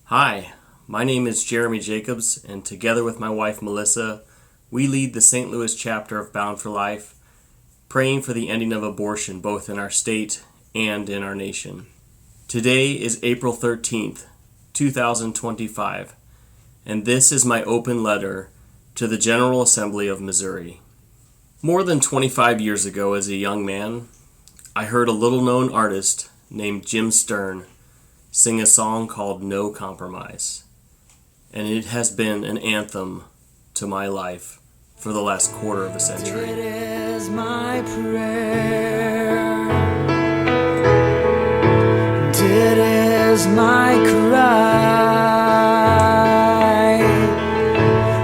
Hi, my name is Jeremy Jacobs, and together with my wife Melissa, we lead the St. Louis chapter of Bound for Life, praying for the ending of abortion both in our state and in our nation. Today is April 13th, 2025, and this is my open letter to the General Assembly of Missouri. More than 25 years ago, as a young man, I heard a little-known artist named Jim Stern sing a song called No Compromise, and it has been an anthem to my life for the last quarter of a century. It is my prayer, and it is my cry,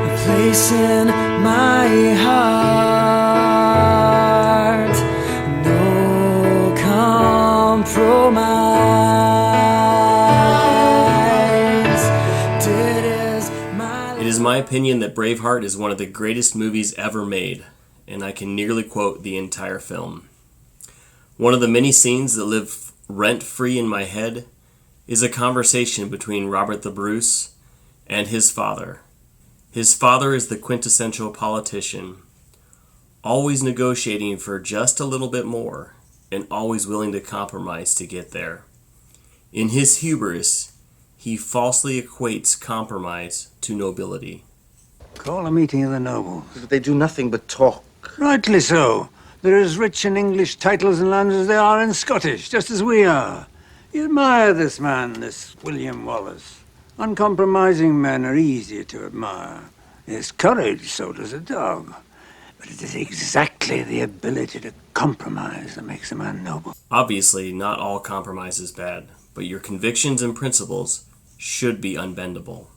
a place in my heart, no compromise. It is my opinion that Braveheart is one of the greatest movies ever made, and I can nearly quote the entire film. One of the many scenes that live rent-free in my head is a conversation between Robert the Bruce and his father. His father is the quintessential politician, always negotiating for just a little bit more and always willing to compromise to get there. In his hubris, he falsely equates compromise to nobility. Call a meeting of the nobles. But they do nothing but talk. Rightly so. They're as rich in English titles and lands as they are in Scottish, just as we are. You admire this man, this William Wallace. Uncompromising men are easier to admire. His courage, so does a dog. But it is exactly the ability to compromise that makes a man noble. Obviously, not all compromise is bad, but your convictions and principles should be unbendable.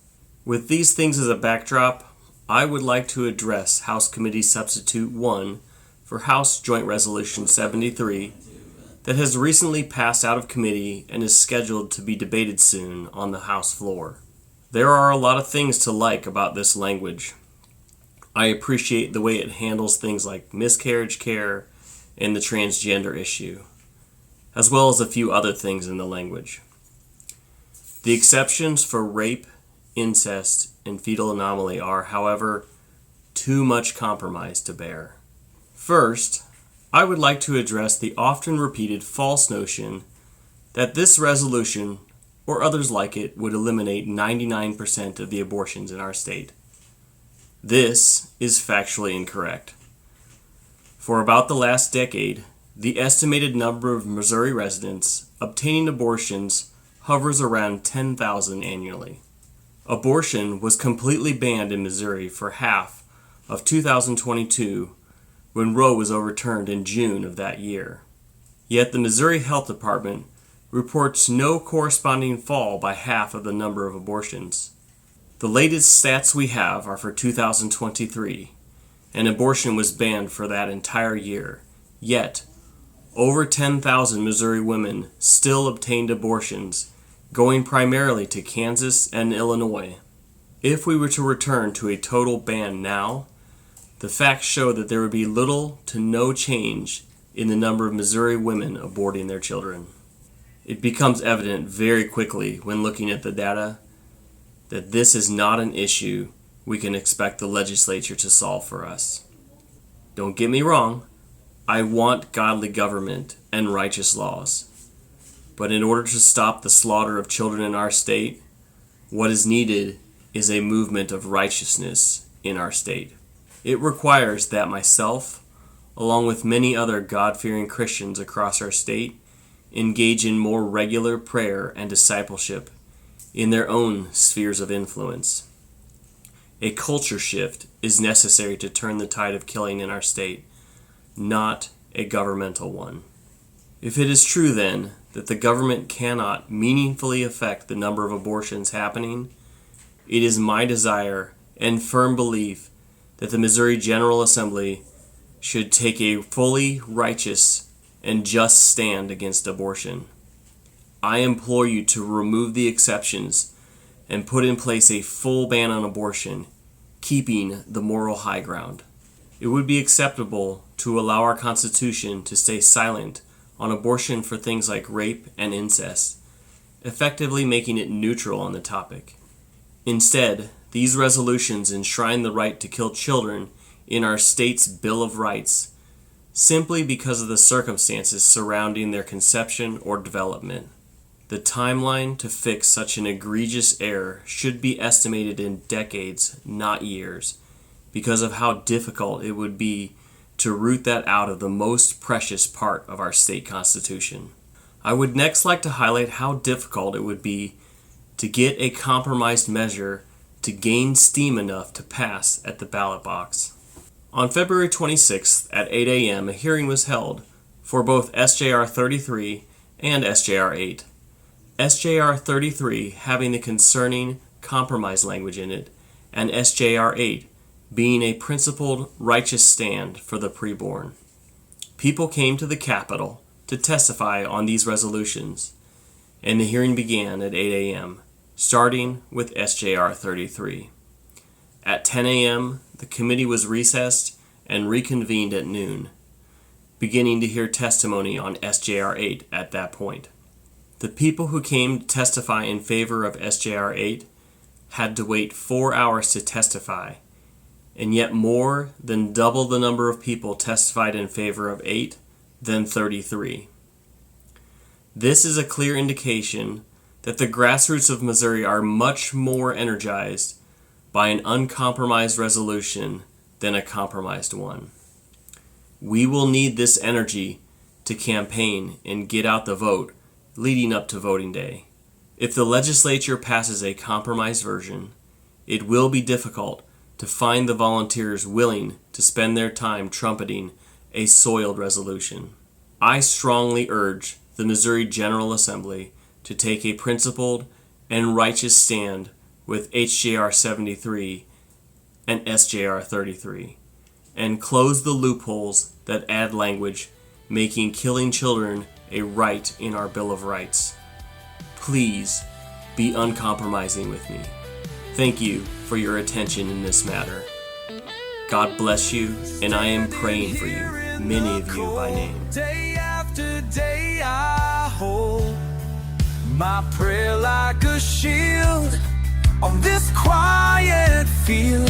With these things as a backdrop, I would like to address House Committee Substitute 1 for House Joint Resolution 73 that has recently passed out of committee and is scheduled to be debated soon on the House floor. There are a lot of things to like about this language. I appreciate the way it handles things like miscarriage care and the transgender issue, as well as a few other things in the language. The exceptions for rape, incest, and fetal anomaly are, however, too much compromise to bear. First, I would like to address the often repeated false notion that this resolution, or others like it, would eliminate 99% of the abortions in our state. This is factually incorrect. For about the last decade, the estimated number of Missouri residents obtaining abortions hovers around 10,000 annually. Abortion was completely banned in Missouri for half of 2022 when Roe was overturned in June of that year. Yet the Missouri Health Department reports no corresponding fall by half of the number of abortions. The latest stats we have are for 2023, and abortion was banned for that entire year. Yet, over 10,000 Missouri women still obtained abortions, going primarily to Kansas and Illinois. If we were to return to a total ban now, the facts show that there would be little to no change in the number of Missouri women aborting their children. It becomes evident very quickly when looking at the data that this is not an issue we can expect the legislature to solve for us. Don't get me wrong, I want godly government and righteous laws. But in order to stop the slaughter of children in our state, what is needed is a movement of righteousness in our state. It requires that myself, along with many other God-fearing Christians across our state, engage in more regular prayer and discipleship in their own spheres of influence. A culture shift is necessary to turn the tide of killing in our state, not a governmental one. If it is true, then, that the government cannot meaningfully affect the number of abortions happening, it is my desire and firm belief that the Missouri General Assembly should take a fully righteous and just stand against abortion. I implore you to remove the exceptions and put in place a full ban on abortion, keeping the moral high ground. It would be acceptable to allow our Constitution to stay silent on abortion for things like rape and incest, effectively making it neutral on the topic. Instead, these resolutions enshrine the right to kill children in our state's Bill of Rights simply because of the circumstances surrounding their conception or development. The timeline to fix such an egregious error should be estimated in decades, not years, because of how difficult it would be to root that out of the most precious part of our state constitution. I would next like to highlight how difficult it would be to get a compromised measure to gain steam enough to pass at the ballot box. On February 26th at 8 a.m., a hearing was held for both SJR33 and SJR8. SJR33 having the concerning compromise language in it, and SJR8 being a principled, righteous stand for the preborn. People came to the Capitol to testify on these resolutions, and the hearing began at 8 a.m., starting with SJR33. At 10 a.m., the committee was recessed and reconvened at noon, beginning to hear testimony on SJR8 at that point. The people who came to testify in favor of SJR8 had to wait 4 hours to testify, and yet more than double the number of people testified in favor of 8 than 33. This is a clear indication that the grassroots of Missouri are much more energized by an uncompromised resolution than a compromised one. We will need this energy to campaign and get out the vote leading up to voting day. If the legislature passes a compromised version, it will be difficult to find the volunteers willing to spend their time trumpeting a soiled resolution. I strongly urge the Missouri General Assembly to take a principled and righteous stand with HJR73 and SJR33 and close the loopholes that add language making killing children a right in our Bill of Rights. Please be uncompromising with me. Thank you for your attention in this matter. God bless you, and I am praying for you, many of you by name. Day after day I hold my prayer like a shield on this quiet field.